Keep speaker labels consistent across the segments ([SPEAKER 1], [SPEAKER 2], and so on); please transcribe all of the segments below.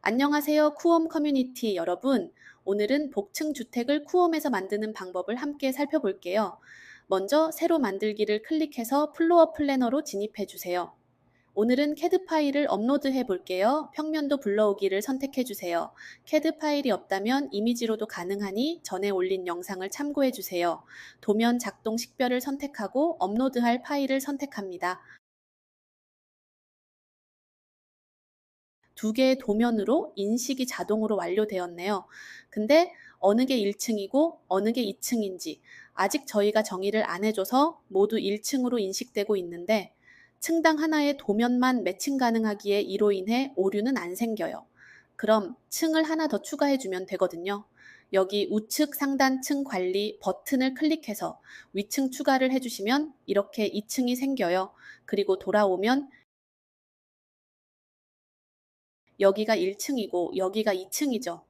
[SPEAKER 1] 안녕하세요, 쿠엄 커뮤니티 여러분. 오늘은 복층 주택을 쿠엄에서 만드는 방법을 함께 살펴볼게요. 먼저 새로 만들기를 클릭해서 플로어 플래너로 진입해 주세요. 오늘은 CAD 파일을 업로드해 볼게요. 평면도 불러오기를 선택해 주세요. CAD 파일이 없다면 이미지로도 가능하니 전에 올린 영상을 참고해 주세요. 도면 작동 식별을 선택하고 업로드할 파일을 선택합니다. 두 개의 도면으로 인식이 자동으로 완료되었네요. 근데 어느 게 1층이고 어느 게 2층인지 아직 저희가 정의를 안 해줘서 모두 1층으로 인식되고 있는데 층당 하나의 도면만 매칭 가능하기에 이로 인해 오류는 안 생겨요. 그럼 층을 하나 더 추가해주면 되거든요. 여기 우측 상단층 관리 버튼을 클릭해서 위층 추가를 해주시면 이렇게 2층이 생겨요. 그리고 돌아오면 여기가 1층이고 여기가 2층이죠.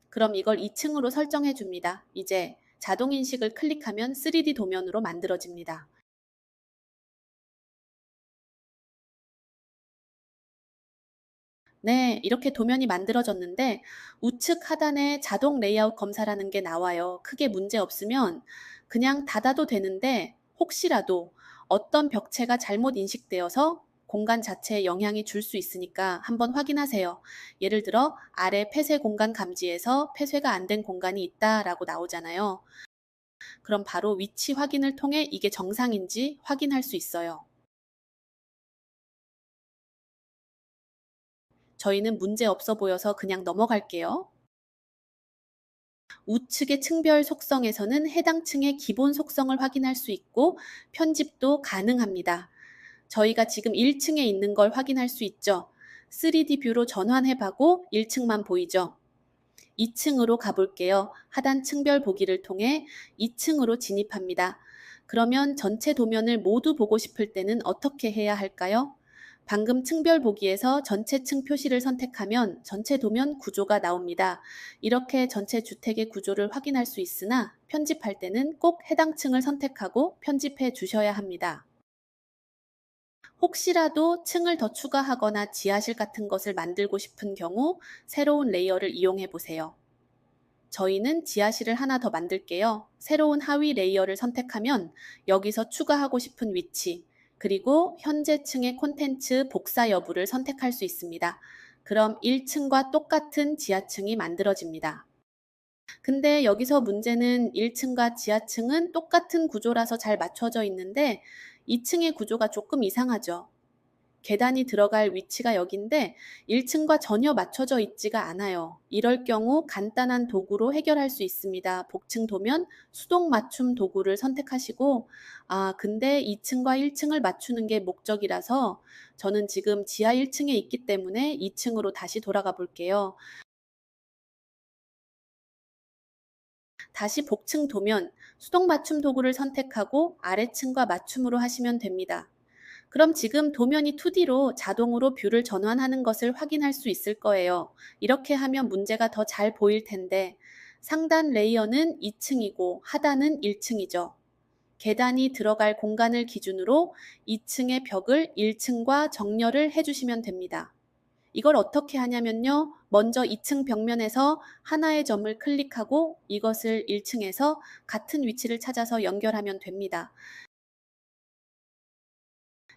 [SPEAKER 1] 그럼 이걸 2층으로 설정해 줍니다. 이제 자동 인식을 클릭하면 3D 도면으로 만들어집니다. 네, 이렇게 도면이 만들어졌는데 우측 하단에 자동 레이아웃 검사라는 게 나와요. 크게 문제 없으면 그냥 닫아도 되는데 혹시라도 어떤 벽체가 잘못 인식되어서 공간 자체에 영향이 줄 수 있으니까 한번 확인하세요. 예를 들어 아래 폐쇄 공간 감지에서 폐쇄가 안 된 공간이 있다라고 나오잖아요. 그럼 바로 위치 확인을 통해 이게 정상인지 확인할 수 있어요. 저희는 문제 없어 보여서 그냥 넘어갈게요. 우측의 층별 속성에서는 해당 층의 기본 속성을 확인할 수 있고 편집도 가능합니다. 저희가 지금 1층에 있는 걸 확인할 수 있죠. 3D 뷰로 전환해봐고 1층만 보이죠. 2층으로 가볼게요. 하단 층별 보기를 통해 2층으로 진입합니다. 그러면 전체 도면을 모두 보고 싶을 때는 어떻게 해야 할까요? 방금 층별 보기에서 전체 층 표시를 선택하면 전체 도면 구조가 나옵니다. 이렇게 전체 주택의 구조를 확인할 수 있으나 편집할 때는 꼭 해당 층을 선택하고 편집해 주셔야 합니다. 혹시라도 층을 더 추가하거나 지하실 같은 것을 만들고 싶은 경우 새로운 레이어를 이용해 보세요. 저희는 지하실을 하나 더 만들게요. 새로운 하위 레이어를 선택하면 여기서 추가하고 싶은 위치, 그리고 현재 층의 콘텐츠 복사 여부를 선택할 수 있습니다. 그럼 1층과 똑같은 지하층이 만들어집니다. 근데 여기서 문제는 1층과 지하층은 똑같은 구조라서 잘 맞춰져 있는데 2층의 구조가 조금 이상하죠. 계단이 들어갈 위치가 여긴데 1층과 전혀 맞춰져 있지가 않아요. 이럴 경우 간단한 도구로 해결할 수 있습니다. 복층 도면 수동 맞춤 도구를 선택하시고 근데 2층과 1층을 맞추는 게 목적이라서 저는 지금 지하 1층에 있기 때문에 2층으로 다시 돌아가 볼게요. 다시 복층 도면 수동 맞춤 도구를 선택하고 아래층과 맞춤으로 하시면 됩니다. 그럼 지금 도면이 2D로 자동으로 뷰를 전환하는 것을 확인할 수 있을 거예요. 이렇게 하면 문제가 더 잘 보일 텐데 상단 레이어는 2층이고 하단은 1층이죠. 계단이 들어갈 공간을 기준으로 2층의 벽을 1층과 정렬을 해주시면 됩니다. 이걸 어떻게 하냐면요. 먼저 2층 벽면에서 하나의 점을 클릭하고 이것을 1층에서 같은 위치를 찾아서 연결하면 됩니다.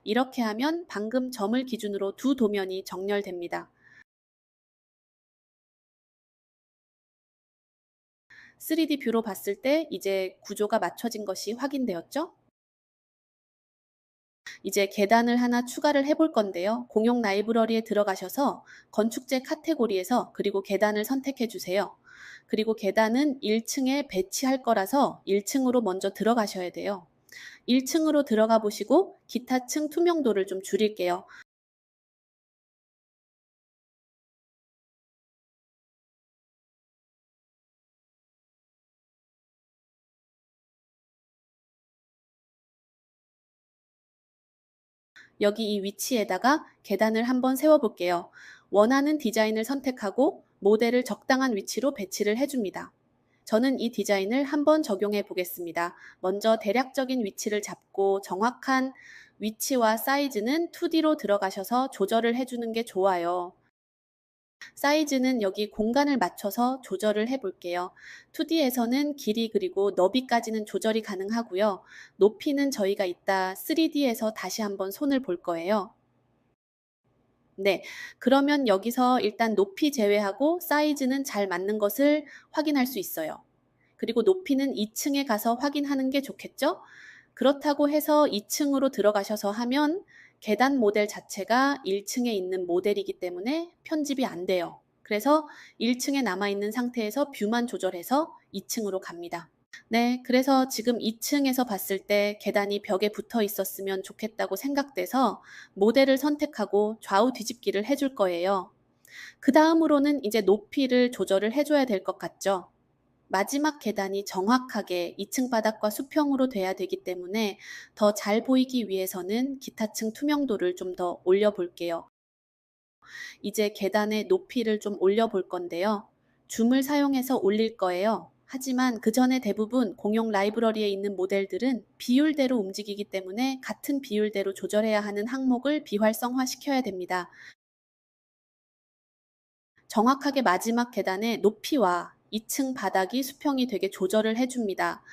[SPEAKER 1] 이렇게 하면 방금 점을 기준으로 두 도면이 정렬됩니다. 3D 뷰로 봤을 때 이제 구조가 맞춰진 것이 확인되었죠? 이제 계단을 하나 추가를 해볼 건데요. 공용 라이브러리에 들어가셔서 건축재 카테고리에서 그리고 계단을 선택해 주세요. 그리고 계단은 1층에 배치할 거라서 1층으로 먼저 들어가셔야 돼요. 1층으로 들어가 보시고 기타 층 투명도를 좀 줄일게요. 여기 이 위치에다가 계단을 한번 세워볼게요. 원하는 디자인을 선택하고 모델을 적당한 위치로 배치를 해줍니다. 저는 이 디자인을 한번 적용해 보겠습니다. 먼저 대략적인 위치를 잡고 정확한 위치와 사이즈는 2D로 들어가셔서 조절을 해주는 게 좋아요. 사이즈는 여기 공간을 맞춰서 조절을 해 볼게요. 2D에서는 길이 그리고 너비까지는 조절이 가능하고요. 높이는 저희가 이따 3D에서 다시 한번 손을 볼 거예요. 네, 그러면 여기서 일단 높이 제외하고 사이즈는 잘 맞는 것을 확인할 수 있어요. 그리고 높이는 2층에 가서 확인하는 게 좋겠죠? 그렇다고 해서 2층으로 들어가셔서 하면 계단 모델 자체가 1층에 있는 모델이기 때문에 편집이 안 돼요. 그래서 1층에 남아있는 상태에서 뷰만 조절해서 2층으로 갑니다. 네, 그래서 지금 2층에서 봤을 때 계단이 벽에 붙어 있었으면 좋겠다고 생각돼서 모델을 선택하고 좌우 뒤집기를 해줄 거예요. 그 다음으로는 이제 높이를 조절을 해줘야 될 것 같죠? 마지막 계단이 정확하게 2층 바닥과 수평으로 돼야 되기 때문에 더 잘 보이기 위해서는 기타층 투명도를 좀 더 올려볼게요. 이제 계단의 높이를 좀 올려볼 건데요. 줌을 사용해서 올릴 거예요. 하지만 그 전에 대부분 공용 라이브러리에 있는 모델들은 비율대로 움직이기 때문에 같은 비율대로 조절해야 하는 항목을 비활성화 시켜야 됩니다. 정확하게 마지막 계단의 높이와 2층 바닥이 수평이 되게 조절을 해줍니다.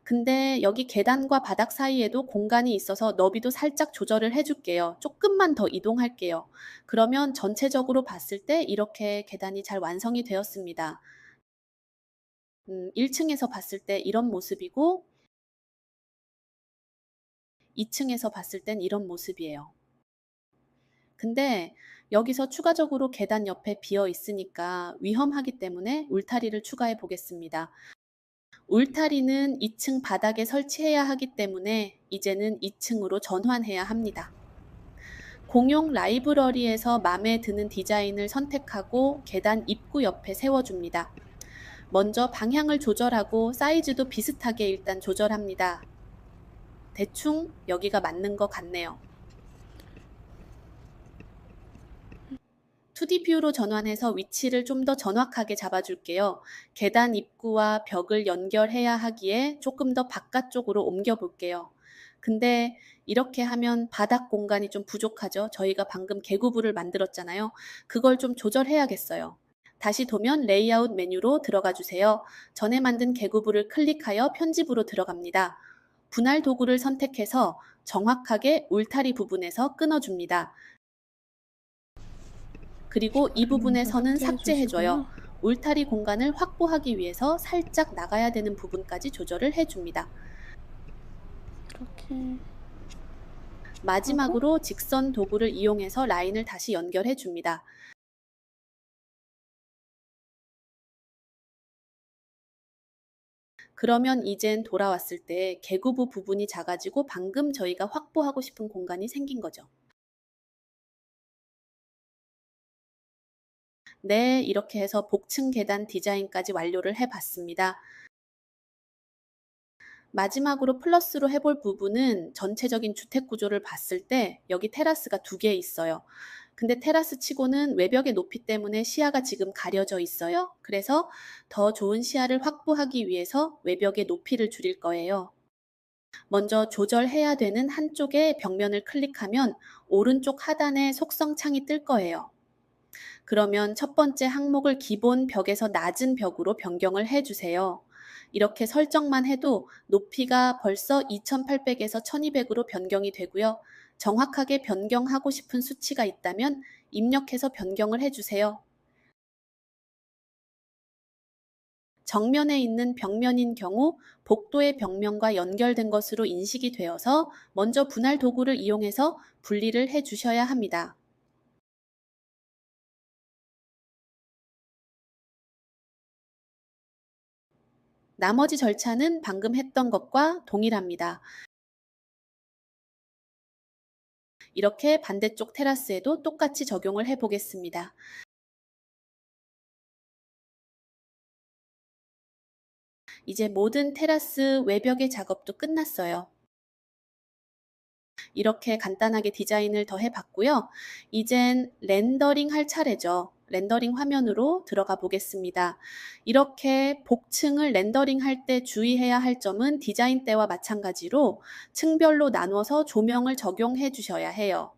[SPEAKER 1] 근데 여기 계단과 바닥 사이에도 공간이 있어서 너비도 살짝 조절을 해줄게요. 조금만 더 이동할게요. 그러면 전체적으로 봤을 때 이렇게 계단이 잘 완성이 되었습니다. 1층에서 봤을 때 이런 모습이고 2층에서 봤을 땐 이런 모습이에요. 근데 여기서 추가적으로 계단 옆에 비어 있으니까 위험하기 때문에 울타리를 추가해 보겠습니다. 울타리는 2층 바닥에 설치해야 하기 때문에 이제는 2층으로 전환해야 합니다. 공용 라이브러리에서 마음에 드는 디자인을 선택하고 계단 입구 옆에 세워줍니다. 먼저 방향을 조절하고 사이즈도 비슷하게 일단 조절합니다. 대충 여기가 맞는 것 같네요. 2D 뷰로 전환해서 위치를 좀 더 정확하게 잡아줄게요. 계단 입구와 벽을 연결해야 하기에 조금 더 바깥쪽으로 옮겨 볼게요. 근데 이렇게 하면 바닥 공간이 좀 부족하죠. 저희가 방금 개구부를 만들었잖아요. 그걸 좀 조절해야겠어요. 다시 도면 레이아웃 메뉴로 들어가 주세요. 전에 만든 개구부를 클릭하여 편집으로 들어갑니다. 분할 도구를 선택해서 정확하게 울타리 부분에서 끊어줍니다. 그리고 이 부분에서는 삭제해줘요. 울타리 공간을 확보하기 위해서 살짝 나가야 되는 부분까지 조절을 해줍니다.
[SPEAKER 2] 이렇게
[SPEAKER 1] 마지막으로 직선 도구를 이용해서 라인을 다시 연결해줍니다. 그러면 이젠 돌아왔을 때 개구부 부분이 작아지고 방금 저희가 확보하고 싶은 공간이 생긴 거죠. 네, 이렇게 해서 복층 계단 디자인까지 완료를 해봤습니다. 마지막으로 플러스로 해볼 부분은 전체적인 주택 구조를 봤을 때 여기 테라스가 2개 있어요. 근데 테라스 치고는 외벽의 높이 때문에 시야가 지금 가려져 있어요. 그래서 더 좋은 시야를 확보하기 위해서 외벽의 높이를 줄일 거예요. 먼저 조절해야 되는 한쪽의 벽면을 클릭하면 오른쪽 하단에 속성 창이 뜰 거예요. 그러면 첫 번째 항목을 기본 벽에서 낮은 벽으로 변경을 해주세요. 이렇게 설정만 해도 높이가 벌써 2800에서 1200으로 변경이 되고요. 정확하게 변경하고 싶은 수치가 있다면 입력해서 변경을 해주세요. 정면에 있는 벽면인 경우 복도의 벽면과 연결된 것으로 인식이 되어서 먼저 분할 도구를 이용해서 분리를 해 주셔야 합니다. 나머지 절차는 방금 했던 것과 동일합니다. 이렇게 반대쪽 테라스에도 똑같이 적용을 해 보겠습니다. 이제 모든 테라스 외벽의 작업도 끝났어요. 이렇게 간단하게 디자인을 더 해봤고요. 이젠 렌더링 할 차례죠. 렌더링 화면으로 들어가 보겠습니다. 이렇게 복층을 렌더링 할 때 주의해야 할 점은 디자인 때와 마찬가지로 층별로 나눠서 조명을 적용해 주셔야 해요.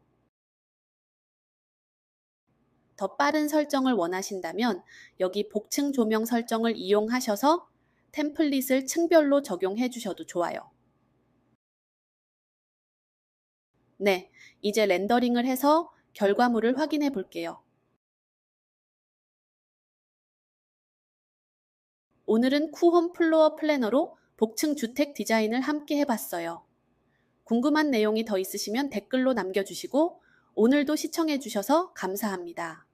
[SPEAKER 1] 더 빠른 설정을 원하신다면 여기 복층 조명 설정을 이용하셔서 템플릿을 층별로 적용해 주셔도 좋아요. 네, 이제 렌더링을 해서 결과물을 확인해 볼게요. 오늘은 쿠홈 플로어 플래너로 복층 주택 디자인을 함께 해봤어요. 궁금한 내용이 더 있으시면 댓글로 남겨주시고 오늘도 시청해 주셔서 감사합니다.